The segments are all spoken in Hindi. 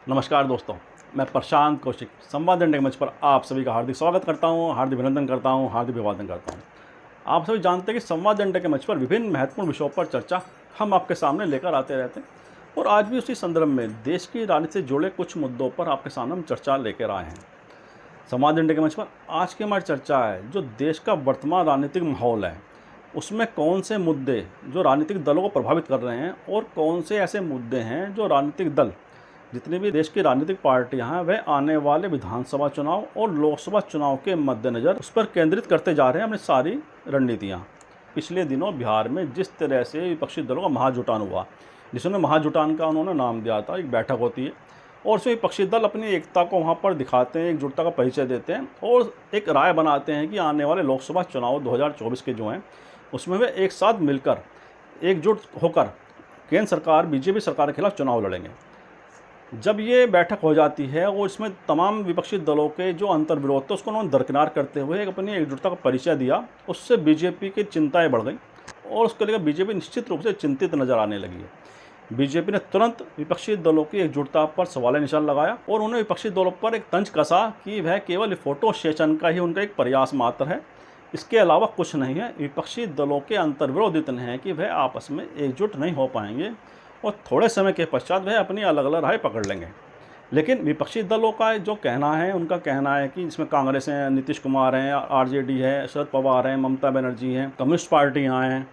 नमस्कार दोस्तों, मैं प्रशांत कौशिक संवाद इंडिया के मंच पर आप सभी का हार्दिक स्वागत करता हूं, हार्दिक अभिनंदन करता हूं, हार्दिक अभिवादन करता हूं। आप सभी जानते हैं कि संवाद इंडिया के मंच पर विभिन्न महत्वपूर्ण विषयों पर चर्चा हम आपके सामने लेकर आते रहते हैं और आज भी उसी संदर्भ में देश की राजनीति से जुड़े कुछ मुद्दों पर आपके सामने हम चर्चा लेकर आए हैं। संवाद इंडिया के मंच पर आज की हमारी चर्चा है जो देश का वर्तमान राजनीतिक माहौल है, उसमें कौन से मुद्दे जो राजनीतिक दलों को प्रभावित कर रहे हैं और कौन से ऐसे मुद्दे हैं जो राजनीतिक दल, जितनी भी देश की राजनीतिक पार्टियां हैं, वह आने वाले विधानसभा चुनाव और लोकसभा चुनाव के मद्देनज़र उस पर केंद्रित करते जा रहे हैं अपनी सारी रणनीतियां। पिछले दिनों बिहार में जिस तरह से विपक्षी दलों का महाजुटान हुआ, जिसमें महाजुटान का उन्होंने नाम दिया था, एक बैठक होती है और उसमें विपक्षी दल अपनी एकता को वहाँ पर दिखाते हैं, एकजुटता का परिचय देते हैं और एक राय बनाते हैं कि आने वाले लोकसभा चुनाव 2024 के जो हैं उसमें वे एक साथ मिलकर एकजुट होकर केंद्र सरकार बीजेपी सरकार के खिलाफ चुनाव लड़ेंगे। जब ये बैठक हो जाती है और इसमें तमाम विपक्षी दलों के जो अंतर्विरोध थे उसको उन्होंने दरकिनार करते हुए एक अपनी एकजुटता का परिचय दिया, उससे बीजेपी की चिंताएं बढ़ गई और उसको लेकर बीजेपी निश्चित रूप से चिंतित नजर आने लगी है। बीजेपी ने तुरंत विपक्षी दलों की एकजुटता पर सवाल निशान लगाया और उन्होंने विपक्षी दलों पर एक तंज कसा कि वह केवल फोटो सेशन का ही उनका एक प्रयास मात्र है, इसके अलावा कुछ नहीं है। विपक्षी दलों के अंतर्विरोध इतने हैं कि वह आपस में एकजुट नहीं हो पाएंगे और थोड़े समय के पश्चात वह अपनी अलग अलग राह पकड़ लेंगे। लेकिन विपक्षी दलों का जो कहना है, उनका कहना है कि इसमें कांग्रेस है, नीतीश कुमार हैं, आरजेडी है, शरद पवार हैं, ममता बनर्जी हैं, कम्युनिस्ट पार्टियां हैं,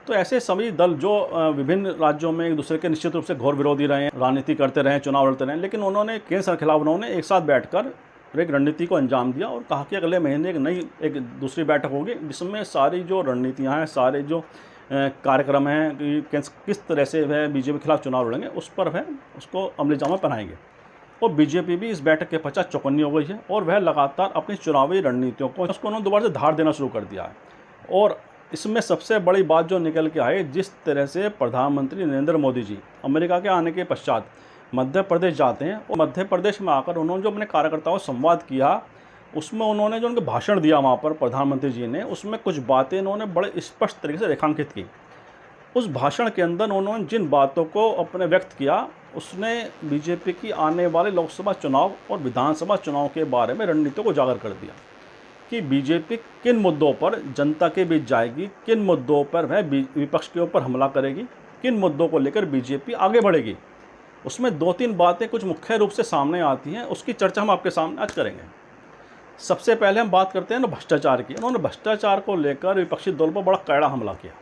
तो ऐसे सभी दल जो विभिन्न राज्यों में एक दूसरे के निश्चित रूप से घोर विरोधी रहे, राजनीति करते रहे, चुनाव लड़ते रहे, लेकिन उन्होंने केंद्र सरकार के खिलाफ उन्होंने एक साथ बैठकर एक रणनीति को अंजाम दिया और कहा कि अगले महीने एक दूसरी बैठक होगी जिसमें सारी जो रणनीतियाँ हैं, सारे जो कार्यक्रम हैं कि किस तरह से वह बीजेपी के खिलाफ चुनाव लड़ेंगे उस पर वह उसको अमली जामा पहनाएंगे। और बीजेपी भी इस बैठक के पश्चात चौकन्नी हो गई है और वह लगातार अपनी चुनावी रणनीतियों को उसको उन्होंने दोबारा से धार देना शुरू कर दिया है। और इसमें सबसे बड़ी बात जो निकल के आई, जिस तरह से प्रधानमंत्री नरेंद्र मोदी जी अमेरिका के आने के पश्चात मध्य प्रदेश जाते हैं और मध्य प्रदेश में आकर उन्होंने जो अपने कार्यकर्ताओं से संवाद किया, उसमें उन्होंने जो उनके भाषण दिया वहाँ पर प्रधानमंत्री जी ने, उसमें कुछ बातें उन्होंने बड़े स्पष्ट तरीके से रेखांकित की। उस भाषण के अंदर उन्होंने जिन बातों को अपने व्यक्त किया, उसने बीजेपी की आने वाले लोकसभा चुनाव और विधानसभा चुनाव के बारे में रणनीतियों को उजागर कर दिया कि बीजेपी किन मुद्दों पर जनता के बीच जाएगी, किन मुद्दों पर वह विपक्ष के ऊपर हमला करेगी, किन मुद्दों को लेकर बीजेपी आगे बढ़ेगी। उसमें दो तीन बातें कुछ मुख्य रूप से सामने आती हैं, उसकी चर्चा हम आपके सामने आज करेंगे। सबसे पहले हम बात करते हैं ना भ्रष्टाचार की। उन्होंने भ्रष्टाचार को लेकर विपक्षी दल पर बड़ा कड़ा हमला किया।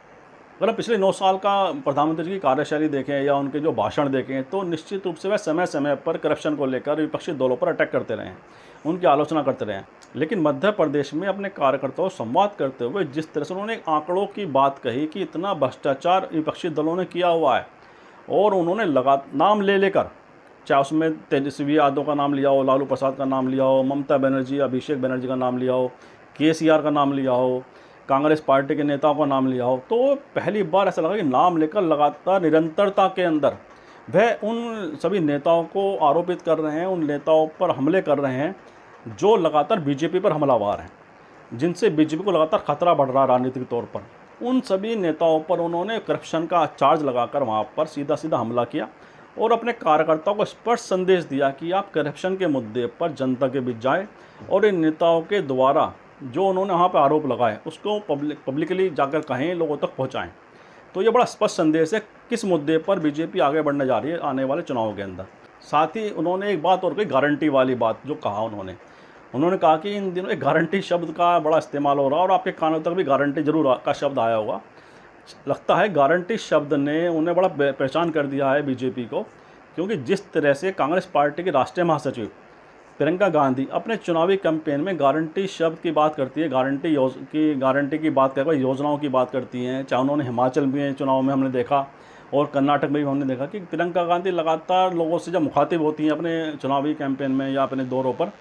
अगर हम पिछले 9 साल का प्रधानमंत्री की कार्यशैली देखें या उनके जो भाषण देखें तो निश्चित रूप से वह समय समय पर करप्शन को लेकर विपक्षी दलों पर अटैक करते रहे हैं, उनकी आलोचना करते रहे हैं। लेकिन मध्य प्रदेश में अपने कार्यकर्ताओं से संवाद करते हुए जिस तरह से उन्होंने आंकड़ों की बात कही कि इतना भ्रष्टाचार विपक्षी दलों ने किया हुआ है और उन्होंने नाम ले लेकर, चाहे उसमें तेजस्वी यादव का नाम लिया हो, लालू प्रसाद का नाम लिया हो, ममता बनर्जी, अभिषेक बनर्जी का नाम लिया हो, केसीआर का नाम लिया हो, कांग्रेस पार्टी के नेताओं का नाम लिया हो, तो पहली बार ऐसा लगा कि नाम लेकर लगातार निरंतरता के अंदर वह उन सभी नेताओं को आरोपित कर रहे हैं, उन नेताओं पर हमले कर रहे हैं जो लगातार बीजेपी पर हमलावर हैं, जिनसे बीजेपी को लगातार खतरा बढ़ रहा है राजनीतिक तौर पर। उन सभी नेताओं पर उन्होंने करप्शन का चार्ज लगाकर वहाँ पर सीधा सीधा हमला किया और अपने कार्यकर्ताओं को स्पष्ट संदेश दिया कि आप करप्शन के मुद्दे पर जनता के बीच जाएं और इन नेताओं के द्वारा जो उन्होंने वहाँ पर आरोप लगाए उसको पब्लिकली जाकर कहें, लोगों तक पहुँचाएं। तो ये बड़ा स्पष्ट संदेश है किस मुद्दे पर बीजेपी आगे बढ़ने जा रही है आने वाले चुनाव के अंदर। साथ ही उन्होंने एक बात और कही, गारंटी वाली बात जो कहा उन्होंने कहा कि इन दिनों एक गारंटी शब्द का बड़ा इस्तेमाल हो रहा है और आपके कानों तक भी गारंटी जरूर का शब्द आया होगा। लगता है गारंटी शब्द ने उन्हें बड़ा पहचान कर दिया है बीजेपी को, क्योंकि जिस तरह से कांग्रेस पार्टी की राष्ट्रीय महासचिव प्रियंका गांधी अपने चुनावी कैंपेन में गारंटी शब्द की बात करती है, गारंटी की बात करके योजनाओं की बात करती हैं। चाहे उन्होंने हिमाचल में चुनाव में हमने देखा और कर्नाटक में भी हमने देखा कि प्रियंका गांधी लगातार लोगों से जब मुखातिब होती हैं अपने चुनावी कैंपेन में या अपने दौरों पर,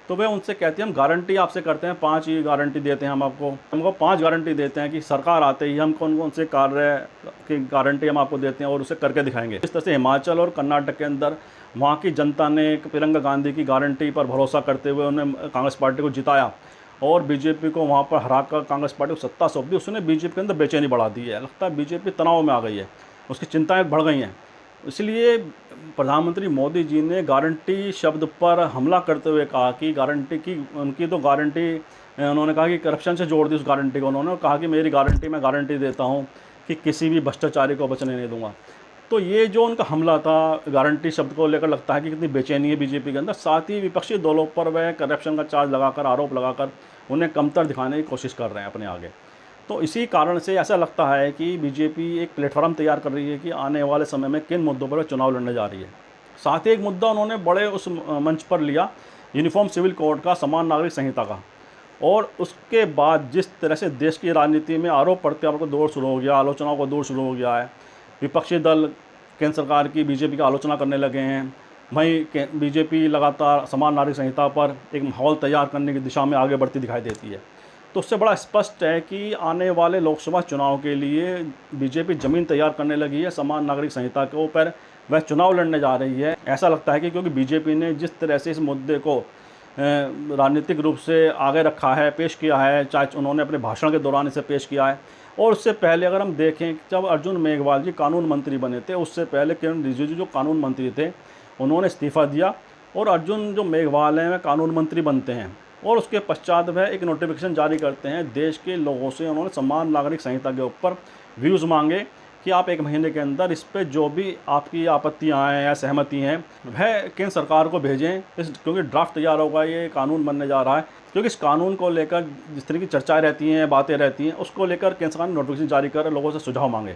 तो वे उनसे कहते हैं हम गारंटी आपसे करते हैं, 5 ही गारंटी देते हैं, हमको 5 गारंटी देते हैं कि सरकार आते ही हम कौन कौन से कार्य की गारंटी हम आपको देते हैं और उसे करके दिखाएंगे। इस तरह से हिमाचल और कर्नाटक के अंदर वहाँ की जनता ने प्रियंका गांधी की गारंटी पर भरोसा करते हुए उन्हें कांग्रेस पार्टी को जिताया और बीजेपी को वहाँ पर हराकर कांग्रेस पार्टी को सत्ता सौंप दी। उसने बीजेपी के अंदर बेचैनी बढ़ा दी है। लगता है बीजेपी तनाव में आ गई है, उसकी चिंताएँ बढ़ गई हैं। इसलिए प्रधानमंत्री मोदी जी ने गारंटी शब्द पर हमला करते हुए कहा कि गारंटी की उनकी तो गारंटी, उन्होंने कहा कि करप्शन से जोड़ दी उस गारंटी को। उन्होंने कहा कि मेरी गारंटी, मैं गारंटी देता हूँ कि किसी भी भ्रष्टाचारी को बचने नहीं दूंगा। तो ये जो उनका हमला था गारंटी शब्द को लेकर, लगता है कि कितनी बेचैनी है बीजेपी के अंदर। साथ ही विपक्षी दलों पर वह करप्शन का चार्ज लगाकर, आरोप लगाकर उन्हें कमतर दिखाने की कोशिश कर रहे हैं अपने आगे। तो इसी कारण से ऐसा लगता है कि बीजेपी एक प्लेटफॉर्म तैयार कर रही है कि आने वाले समय में किन मुद्दों पर चुनाव लड़ने जा रही है। साथ ही एक मुद्दा उन्होंने बड़े उस मंच पर लिया, यूनिफॉर्म सिविल कोड का, समान नागरिक संहिता का। और उसके बाद जिस तरह से देश की राजनीति में आरोप प्रत्यारोप का दौर शुरू हो गया, आलोचनाओं का दौर शुरू हो गया है, विपक्षी दल केंद्र सरकार की, बीजेपी की आलोचना करने लगे हैं। वहीं बीजेपी लगातार समान नागरिक संहिता पर एक माहौल तैयार करने की दिशा में आगे बढ़ती दिखाई देती है। तो उससे बड़ा स्पष्ट है कि आने वाले लोकसभा चुनाव के लिए बीजेपी ज़मीन तैयार करने लगी है। समान नागरिक संहिता के ऊपर वह चुनाव लड़ने जा रही है। ऐसा लगता है कि क्योंकि बीजेपी ने जिस तरह से इस मुद्दे को राजनीतिक रूप से आगे रखा है, पेश किया है, चाहे उन्होंने अपने भाषण के दौरान इसे पेश किया है, और उससे पहले अगर हम देखें, जब अर्जुन मेघवाल जी कानून मंत्री बने थे, उससे पहले किरण रिजिजू जो कानून मंत्री थे, उन्होंने इस्तीफ़ा दिया और अर्जुन जो मेघवाल हैं वह कानून मंत्री बनते हैं। और उसके पश्चात वह एक नोटिफिकेशन जारी करते हैं देश के लोगों से। उन्होंने समान नागरिक संहिता के ऊपर व्यूज़ मांगे कि आप 1 महीने के अंदर इस पे जो भी आपकी आपत्तियां हैं या सहमति हैं वह केंद्र सरकार को भेजें, क्योंकि ड्राफ्ट तैयार होगा, ये कानून बनने जा रहा है। क्योंकि इस कानून को लेकर जिस तरह की चर्चाएँ रहती हैं, बातें रहती हैं, उसको लेकर केंद्र सरकार ने नोटिफिकेशन जारी कर लोगों से सुझाव मांगे।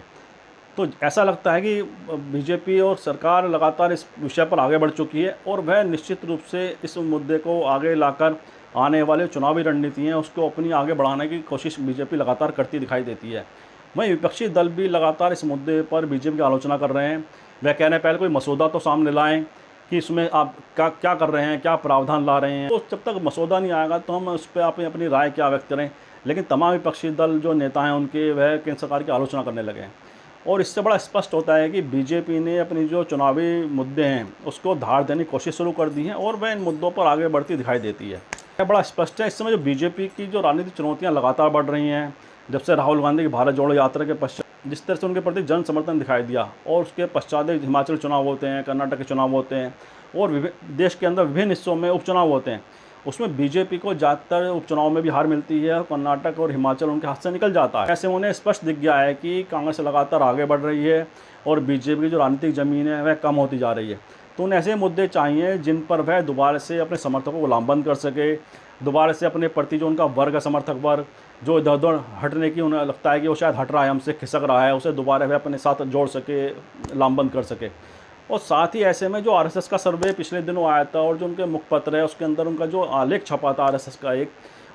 तो ऐसा लगता है कि बीजेपी और सरकार लगातार इस विषय पर आगे बढ़ चुकी है और वह निश्चित रूप से इस मुद्दे को आगे लाकर आने वाले चुनावी रणनीति हैं उसको अपनी आगे बढ़ाने की कोशिश बीजेपी लगातार करती दिखाई देती है। वहीं विपक्षी दल भी लगातार इस मुद्दे पर बीजेपी की आलोचना कर रहे हैं। वह कह रहे हैं पहले कोई मसौदा तो सामने लाएं कि इसमें आप क्या कर रहे हैं, क्या प्रावधान ला रहे हैं। तो जब तक मसौदा नहीं आएगा तो हम उस पर अपनी राय क्या व्यक्त करें। लेकिन तमाम विपक्षी दल जो नेता हैं उनके, वह केंद्र सरकार की आलोचना करने लगे हैं। और इससे बड़ा स्पष्ट होता है कि बीजेपी ने अपनी जो चुनावी मुद्दे हैं उसको धार देने की कोशिश शुरू कर दी है और वह इन मुद्दों पर आगे बढ़ती दिखाई देती है। बड़ा स्पष्ट है इस समय जो बीजेपी की जो राजनीतिक चुनौतियां लगातार बढ़ रही हैं, जब से राहुल गांधी की भारत जोड़ो यात्रा के पश्चात जिस तरह से उनके प्रति जन समर्थन दिखाई दिया, और उसके पश्चात हिमाचल चुनाव होते हैं, कर्नाटक के चुनाव होते हैं, और देश के अंदर विभिन्न हिस्सों में उपचुनाव होते हैं, उसमें बीजेपी को ज़्यादातर उपचुनाव में भी हार मिलती है और कर्नाटक और हिमाचल उनके हाथ से निकल जाता है। ऐसे उन्हें स्पष्ट दिख गया है कि कांग्रेस लगातार आगे बढ़ रही है और बीजेपी की जो राजनीतिक ज़मीन है वह कम होती जा रही है। तो उन्हें ऐसे मुद्दे चाहिए जिन पर वह दोबारा से अपने समर्थकों को लामबंद कर सके, दोबारा से अपने प्रति जो उनका वर्ग है, समर्थक वर्ग जो इधर उधर हटने की उन्हें लगता है कि वो शायद हट रहा है, हमसे खिसक रहा है, उसे दोबारा वह अपने साथ जोड़ सके, लामबंद कर सके। और साथ ही ऐसे में जो आरएसएस का सर्वे पिछले दिनों आया था और जो उनके मुखपत्र है उसके अंदर उनका जो आलेख छपा था आरएसएस का एक,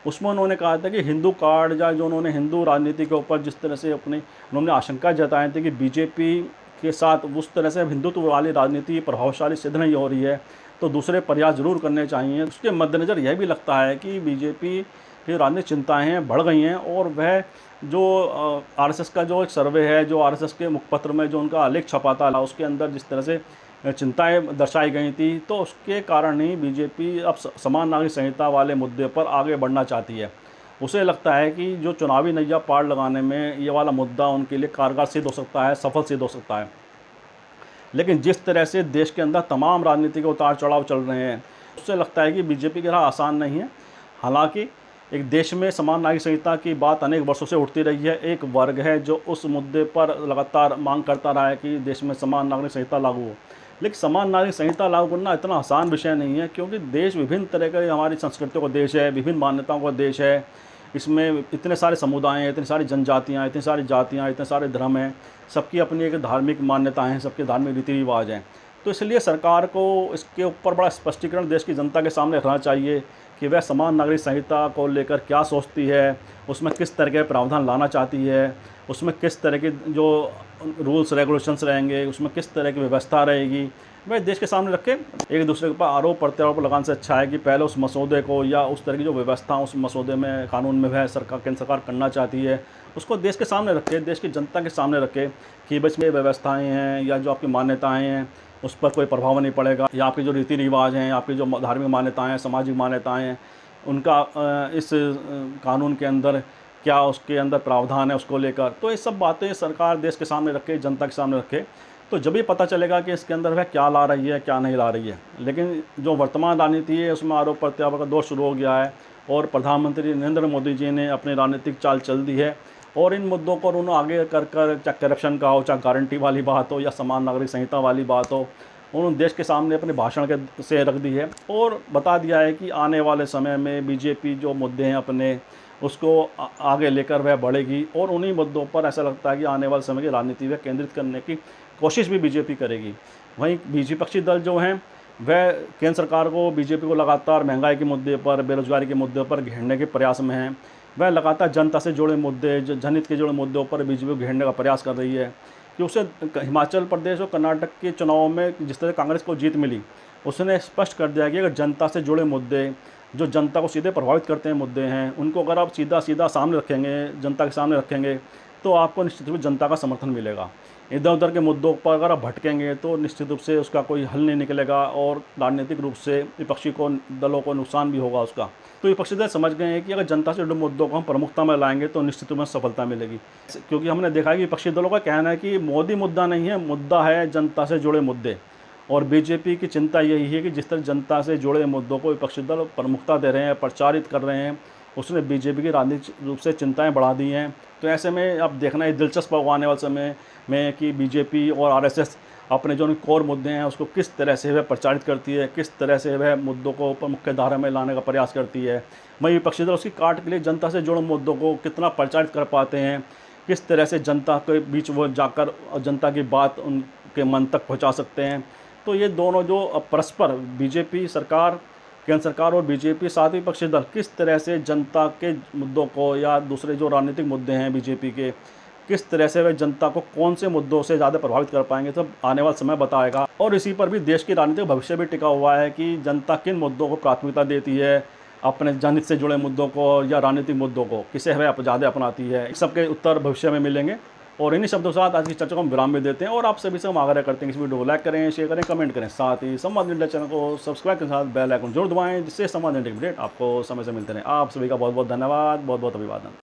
उसमें उन्होंने कहा था कि हिंदू कार्ड या जो उन्होंने हिंदू राजनीति के ऊपर जिस तरह से उन्होंने आशंका जताई थी कि बीजेपी के साथ उस तरह से हिंदुत्व वाली राजनीति प्रभावशाली सिद्ध नहीं हो रही है, तो दूसरे प्रयास जरूर करने चाहिए। उसके मद्देनज़र यह भी लगता है कि बीजेपी की राजनीतिक चिंताएँ हैं बढ़ गई हैं और वह जो आरएसएस का जो एक सर्वे है, जो आरएसएस के मुखपत्र में जो उनका आलेख छपा था उसके अंदर जिस तरह से चिंताएं दर्शाई गई थी, तो उसके कारण ही बीजेपी अब समान नागरिक संहिता वाले मुद्दे पर आगे बढ़ना चाहती है। उसे लगता है कि जो चुनावी नैया पार लगाने में ये वाला मुद्दा उनके लिए कारगर सिद्ध हो सकता है, सफल सिद्ध हो सकता है। लेकिन जिस तरह से देश के अंदर तमाम राजनीति के उतार चढ़ाव चल रहे हैं, उससे लगता है कि बीजेपी की राह आसान नहीं है। हालांकि एक देश में समान नागरिक संहिता की बात अनेक वर्षों से उठती रही है। एक वर्ग है जो उस मुद्दे पर लगातार मांग करता रहा है कि देश में समान नागरिक संहिता लागू हो। लेकिन समान नागरिक संहिता लागू करना इतना आसान विषय नहीं है, क्योंकि देश विभिन्न तरह के, हमारी संस्कृतियों का देश है, विभिन्न मान्यताओं का देश है। इसमें इतने सारे समुदाय हैं, इतनी सारी जनजातियाँ, इतनी सारी जातियाँ, इतने सारे धर्म हैं, सबकी अपनी एक धार्मिक मान्यताएँ हैं, सबके धार्मिक रीति रिवाज हैं। तो इसलिए सरकार को इसके ऊपर बड़ा स्पष्टीकरण देश की जनता के सामने रखना चाहिए कि वह समान नागरिक संहिता को लेकर क्या सोचती है, उसमें किस तरह के प्रावधान लाना चाहती है, उसमें किस तरह के जो रूल्स रेगुलेशंस रहेंगे, उसमें किस तरह की व्यवस्था रहेगी, वह देश के सामने रखे। एक दूसरे के ऊपर आरोप प्रत्यारोप लगाने से अच्छा है कि पहले उस मसौदे को या उस तरह की जो व्यवस्था उस मसौदे में, कानून में वह केंद्र सरकार करना चाहती है, उसको देश के सामने रखे, देश की जनता के सामने रखे कि बस में व्यवस्थाएँ हैं या जो आपकी मान्यताएँ हैं उस पर कोई प्रभाव नहीं पड़ेगा, या आपके जो रीति रिवाज हैं, आपकी जो धार्मिक मान्यताएँ हैं, सामाजिक मान्यताएँ हैं, उनका इस कानून के अंदर क्या उसके अंदर प्रावधान है उसको लेकर। तो ये सब बातें सरकार देश के सामने रखे, जनता के सामने रखे, तो जब भी पता चलेगा कि इसके अंदर वह क्या ला रही है, क्या नहीं ला रही है। लेकिन जो वर्तमान राजनीति है उसमें आरोप प्रत्यारोप का दौर शुरू हो गया है और प्रधानमंत्री नरेंद्र मोदी जी ने अपनी राजनीतिक चाल चल दी है और इन मुद्दों को उन्होंने आगे कर चाहे करप्शन का हो, चाहे गारंटी वाली बात हो या समान नागरिक संहिता वाली बात हो, उन्होंने देश के सामने अपने भाषण के से रख दी है और बता दिया है कि आने वाले समय में बीजेपी जो मुद्दे हैं अपने उसको आगे लेकर वह बढ़ेगी और उन्हीं मुद्दों पर ऐसा लगता है कि आने वाले समय की राजनीति वह केंद्रित करने की कोशिश भी बीजेपी करेगी। वहीं विपक्षी दल जो हैं वह केंद्र सरकार को, बीजेपी को लगातार महंगाई के मुद्दे पर, बेरोजगारी के मुद्दे पर घेरने के प्रयास में हैं। वह लगातार जनता से जुड़े मुद्दे, जनहित के जुड़े मुद्दों पर बीजेपी को घेरने का प्रयास कर रही है कि उसे हिमाचल प्रदेश और कर्नाटक के चुनाव में जिस तरह कांग्रेस को जीत मिली, उसने स्पष्ट कर दिया कि अगर जनता से जुड़े मुद्दे, जो जनता को सीधे प्रभावित करते हैं मुद्दे हैं, उनको अगर आप सीधा सीधा सामने रखेंगे, जनता के सामने रखेंगे, तो आपको निश्चित रूप से जनता का समर्थन मिलेगा। इधर उधर के मुद्दों पर अगर आप भटकेंगे तो निश्चित रूप से उसका कोई हल नहीं निकलेगा और राजनीतिक रूप से विपक्षी को दलों को नुकसान भी होगा उसका। तो विपक्षी दल समझ गए हैं कि अगर जनता से जुड़े मुद्दों को हम प्रमुखता में लाएंगे तो निश्चित रूप में सफलता मिलेगी, क्योंकि हमने देखा है कि विपक्षी दलों का कहना है कि मोदी मुद्दा नहीं है, मुद्दा है जनता से जुड़े मुद्दे। और बीजेपी की चिंता यही है कि जिस तरह जनता से जुड़े मुद्दों को विपक्षी दल प्रमुखता दे रहे हैं, प्रचारित कर रहे हैं, उसने बीजेपी की राजनीतिक रूप से चिंताएं बढ़ा दी हैं। तो ऐसे में अब देखना है दिलचस्प आने वाले समय में कि बीजेपी और आरएसएस अपने जो कोर मुद्दे हैं उसको किस तरह से वह प्रचारित करती है, किस तरह से वह मुद्दों को मुख्य धारा में लाने का प्रयास करती है। वहीं विपक्षी दल उसकी काट के लिए जनता से जुड़े मुद्दों को कितना प्रचारित कर पाते हैं, किस तरह से जनता के बीच वो जाकर जनता की बात उनके मन तक पहुँचा सकते हैं। तो ये दोनों जो परस्पर बीजेपी सरकार, केंद्र सरकार और बीजेपी साथ ही विपक्षी दल किस तरह से जनता के मुद्दों को या दूसरे जो राजनीतिक मुद्दे हैं बीजेपी के, किस तरह से वे जनता को कौन से मुद्दों से ज़्यादा प्रभावित कर पाएंगे, तो आने वाला समय बताएगा। और इसी पर भी देश की राजनीतिक भविष्य भी टिका हुआ है कि जनता किन मुद्दों को प्राथमिकता देती है, अपने जनहित से जुड़े मुद्दों को या राजनीतिक मुद्दों को किसे वह ज़्यादा अपनाती है। इस सबके उत्तर भविष्य में मिलेंगे। और इन्हीं शब्दों के साथ आज की चर्चा को हम विराम में देते हैं और आप सभी से हम आग्रह करते हैं कि इस वीडियो को लाइक करें, शेयर करें, कमेंट करें, साथ ही संवाद इंडिया चैनल को सब्सक्राइब के साथ बेल आइकन जरूर दबाएं, जिससे संवाद इंडिया अपडेट आपको समय से मिलते रहें। आप सभी का बहुत बहुत धन्यवाद, बहुत बहुत अभिवादन।